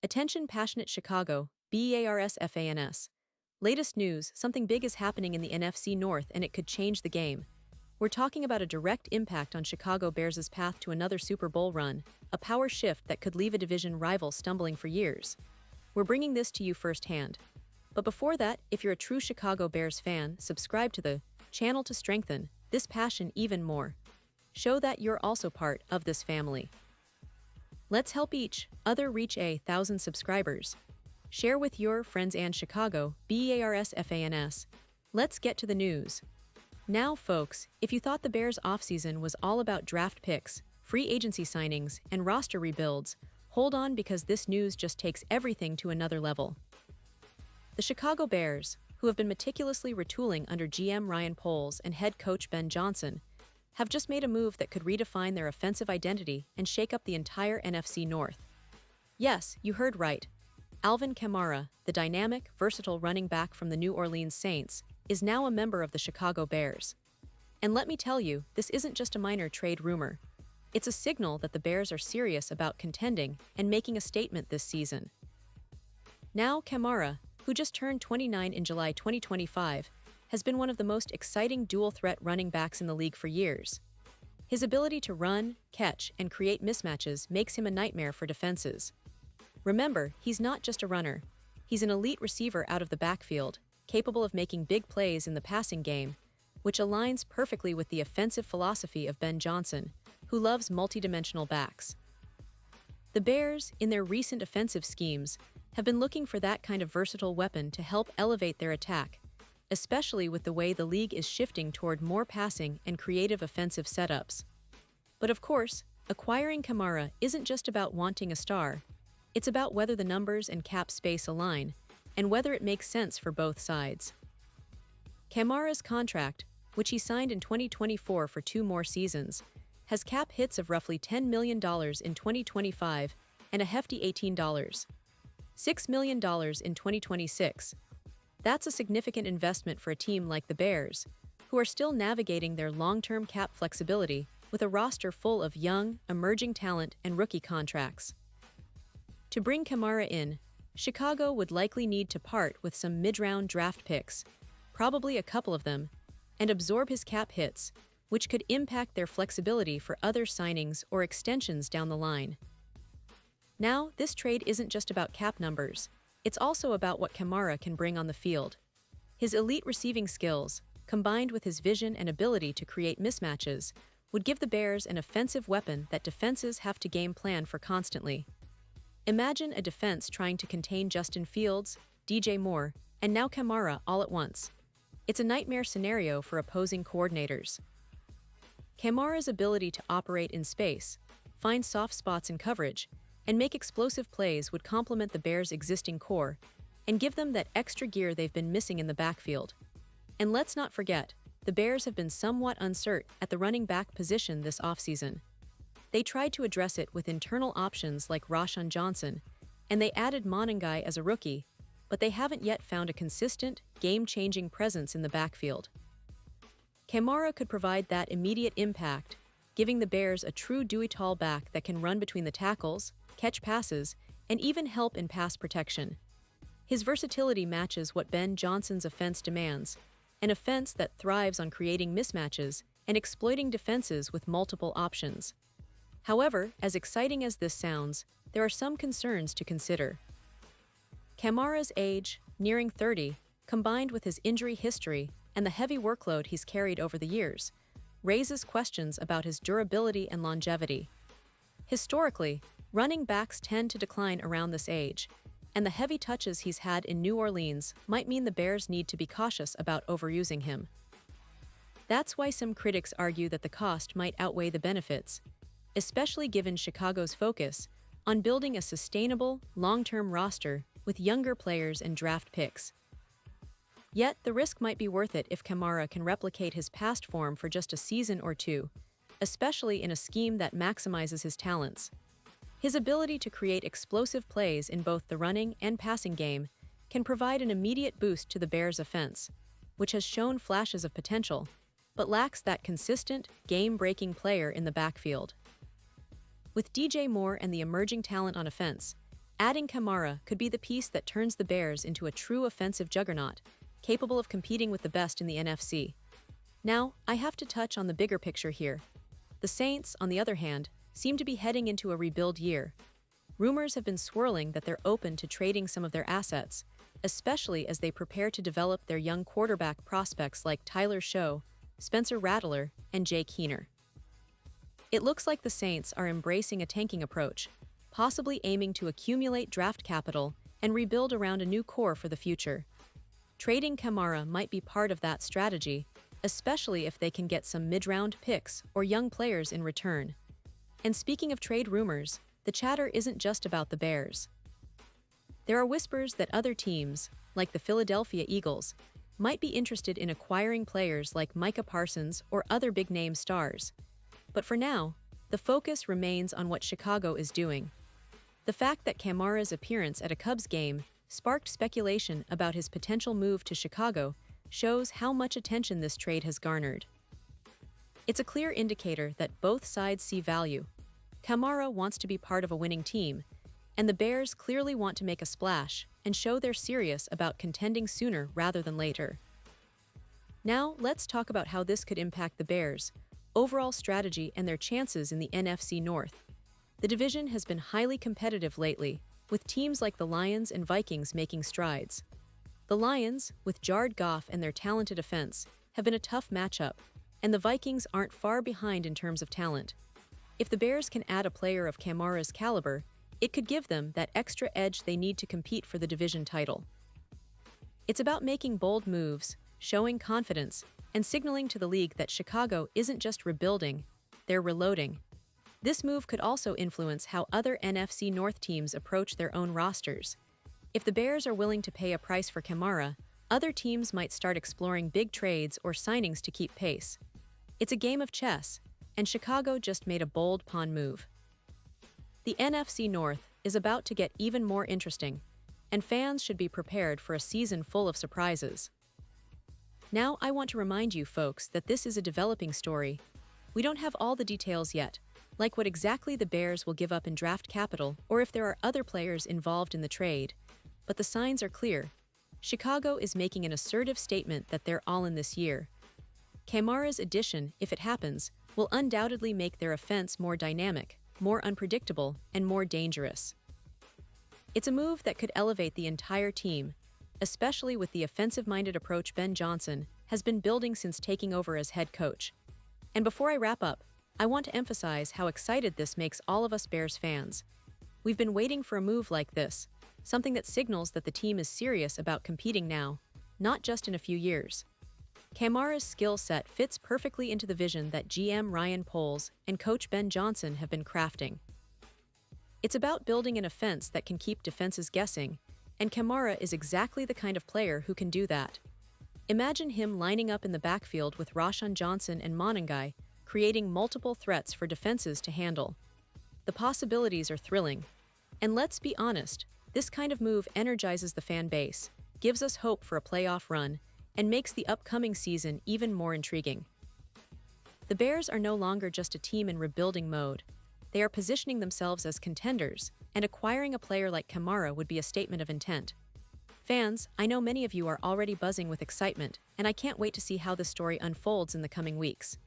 Attention passionate Chicago, Bears fans. Latest news, something big is happening in the NFC North and it could change the game. We're talking about a direct impact on Chicago Bears' path to another Super Bowl run, a power shift that could leave a division rival stumbling for years. We're bringing this to you firsthand. But before that, if you're a true Chicago Bears fan, subscribe to the channel to strengthen this passion even more. Show that you're also part of this family. Let's help each other reach 1,000 subscribers. Share with your friends and Chicago Bears fans. Let's get to the news. Now, folks, if you thought the Bears' offseason was all about draft picks, free agency signings, and roster rebuilds, hold on because this news just takes everything to another level. The Chicago Bears, who have been meticulously retooling under GM Ryan Poles and head coach Ben Johnson, have just made a move that could redefine their offensive identity and shake up the entire NFC North. Yes, you heard right. Alvin Kamara, the dynamic, versatile running back from the New Orleans Saints, is now a member of the Chicago Bears. And let me tell you, this isn't just a minor trade rumor. It's a signal that the Bears are serious about contending and making a statement this season. Now, Kamara, who just turned 29 in July 2025, has been one of the most exciting dual-threat running backs in the league for years. His ability to run, catch, and create mismatches makes him a nightmare for defenses. Remember, he's not just a runner. He's an elite receiver out of the backfield, capable of making big plays in the passing game, which aligns perfectly with the offensive philosophy of Ben Johnson, who loves multidimensional backs. The Bears, in their recent offensive schemes, have been looking for that kind of versatile weapon to help elevate their attack, especially with the way the league is shifting toward more passing and creative offensive setups. But of course, acquiring Kamara isn't just about wanting a star. It's about whether the numbers and cap space align, and whether it makes sense for both sides. Kamara's contract, which he signed in 2024 for 2 more seasons, has cap hits of roughly $10 million in 2025 and a hefty $6 million in 2026. That's a significant investment for a team like the Bears, who are still navigating their long-term cap flexibility with a roster full of young, emerging talent and rookie contracts. To bring Kamara in, Chicago would likely need to part with some mid-round draft picks, probably a couple of them, and absorb his cap hits, which could impact their flexibility for other signings or extensions down the line. Now, this trade isn't just about cap numbers. It's also about what Kamara can bring on the field. His elite receiving skills, combined with his vision and ability to create mismatches, would give the Bears an offensive weapon that defenses have to game plan for constantly. Imagine a defense trying to contain Justin Fields, DJ Moore, and now Kamara all at once. It's a nightmare scenario for opposing coordinators. Kamara's ability to operate in space, find soft spots in coverage, and make explosive plays would complement the Bears' existing core and give them that extra gear they've been missing in the backfield. And let's not forget, the Bears have been somewhat uncertain at the running back position this offseason. They tried to address it with internal options like Rashawn Johnson, and they added Monangai as a rookie, but they haven't yet found a consistent, game-changing presence in the backfield. Kamara could provide that immediate impact, giving the Bears a true do-it-all back that can run between the tackles, catch passes, and even help in pass protection. His versatility matches what Ben Johnson's offense demands, an offense that thrives on creating mismatches and exploiting defenses with multiple options. However, as exciting as this sounds, there are some concerns to consider. Kamara's age, nearing 30, combined with his injury history and the heavy workload he's carried over the years, raises questions about his durability and longevity. Historically, running backs tend to decline around this age, and the heavy touches he's had in New Orleans might mean the Bears need to be cautious about overusing him. That's why some critics argue that the cost might outweigh the benefits, especially given Chicago's focus on building a sustainable, long-term roster with younger players and draft picks. Yet, the risk might be worth it if Kamara can replicate his past form for just a season or two, especially in a scheme that maximizes his talents. His ability to create explosive plays in both the running and passing game can provide an immediate boost to the Bears' offense, which has shown flashes of potential, but lacks that consistent, game-breaking player in the backfield. With DJ Moore and the emerging talent on offense, Adding Kamara could be the piece that turns the Bears into a true offensive juggernaut, capable of competing with the best in the NFC. Now, I have to touch on the bigger picture here. The Saints, on the other hand, seem to be heading into a rebuild year. Rumors have been swirling that they're open to trading some of their assets, especially as they prepare to develop their young quarterback prospects like Tyler Show, Spencer Rattler, and Jake Keener. It looks like the Saints are embracing a tanking approach, possibly aiming to accumulate draft capital and rebuild around a new core for the future. Trading Kamara might be part of that strategy, especially if they can get some mid-round picks or young players in return. And speaking of trade rumors, the chatter isn't just about the Bears. There are whispers that other teams, like the Philadelphia Eagles, might be interested in acquiring players like Micah Parsons or other big-name stars. But for now, the focus remains on what Chicago is doing. The fact that Kamara's appearance at a Cubs game sparked speculation about his potential move to Chicago shows how much attention this trade has garnered. It's a clear indicator that both sides see value. Kamara wants to be part of a winning team, and the Bears clearly want to make a splash and show they're serious about contending sooner rather than later. Now, let's talk about how this could impact the Bears' overall strategy and their chances in the NFC North. The division has been highly competitive lately, with teams like the Lions and Vikings making strides. The Lions, with Jared Goff and their talented offense, have been a tough matchup, and the Vikings aren't far behind in terms of talent. If the Bears can add a player of Kamara's caliber, it could give them that extra edge they need to compete for the division title. It's about making bold moves, showing confidence, and signaling to the league that Chicago isn't just rebuilding, they're reloading. This move could also influence how other NFC North teams approach their own rosters. If the Bears are willing to pay a price for Kamara, other teams might start exploring big trades or signings to keep pace. It's a game of chess, and Chicago just made a bold pawn move. The NFC North is about to get even more interesting, and fans should be prepared for a season full of surprises. Now, I want to remind you folks that this is a developing story. We don't have all the details yet, like what exactly the Bears will give up in draft capital or if there are other players involved in the trade. But the signs are clear. Chicago is making an assertive statement that they're all in this year. Kamara's addition, if it happens, will undoubtedly make their offense more dynamic, more unpredictable, and more dangerous. It's a move that could elevate the entire team, especially with the offensive-minded approach Ben Johnson has been building since taking over as head coach. And before I wrap up, I want to emphasize how excited this makes all of us Bears fans. We've been waiting for a move like this, something that signals that the team is serious about competing now, not just in a few years. Kamara's skill set fits perfectly into the vision that GM Ryan Poles and coach Ben Johnson have been crafting. It's about building an offense that can keep defenses guessing, and Kamara is exactly the kind of player who can do that. Imagine him lining up in the backfield with Rashawn Johnson and Monangai, creating multiple threats for defenses to handle. The possibilities are thrilling. And let's be honest, this kind of move energizes the fan base, gives us hope for a playoff run, and makes the upcoming season even more intriguing. The Bears are no longer just a team in rebuilding mode. They are positioning themselves as contenders, and acquiring a player like Kamara would be a statement of intent. Fans, I know many of you are already buzzing with excitement, and I can't wait to see how this story unfolds in the coming weeks.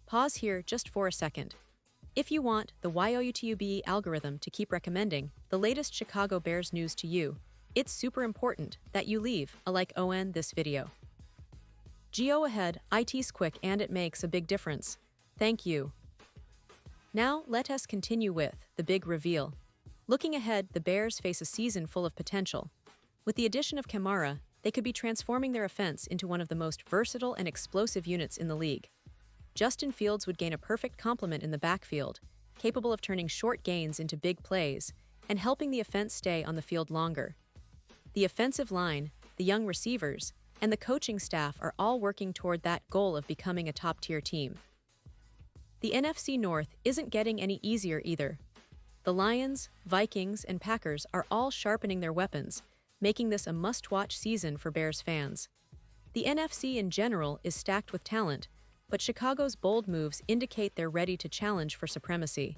Pause here just for a second. If you want the YouTube algorithm to keep recommending the latest Chicago Bears news to you, it's super important that you leave a like on this video. Go ahead, it's quick and it makes a big difference. Thank you. Now, let us continue with the big reveal. Looking ahead, the Bears face a season full of potential. With the addition of Kamara, they could be transforming their offense into one of the most versatile and explosive units in the league. Justin Fields would gain a perfect complement in the backfield, capable of turning short gains into big plays and helping the offense stay on the field longer. The offensive line, the young receivers, and the coaching staff are all working toward that goal of becoming a top-tier team. The NFC North isn't getting any easier either. The Lions, Vikings, and Packers are all sharpening their weapons, making this a must-watch season for Bears fans. The NFC in general is stacked with talent, but Chicago's bold moves indicate they're ready to challenge for supremacy.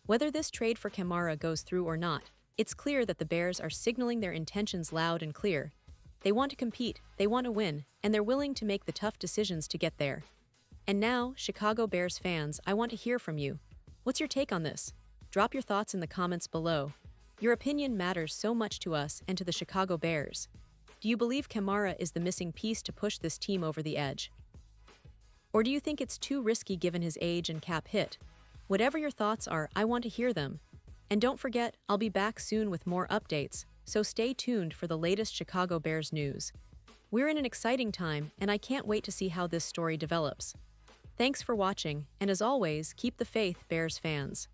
Whether this trade for Kamara goes through or not, It's clear that the Bears are signaling their intentions loud and clear. They want to compete, they want to win, and they're willing to make the tough decisions to get there. And now, Chicago Bears fans, I want to hear from you. What's your take on this? Drop your thoughts in the comments below. Your opinion matters so much to us and to the Chicago Bears. Do you believe Kamara is the missing piece to push this team over the edge? Or do you think it's too risky given his age and cap hit? Whatever your thoughts are, I want to hear them. And don't forget, I'll be back soon with more updates, so stay tuned for the latest Chicago Bears news. We're in an exciting time, and I can't wait to see how this story develops. Thanks for watching, and as always, keep the faith, Bears fans.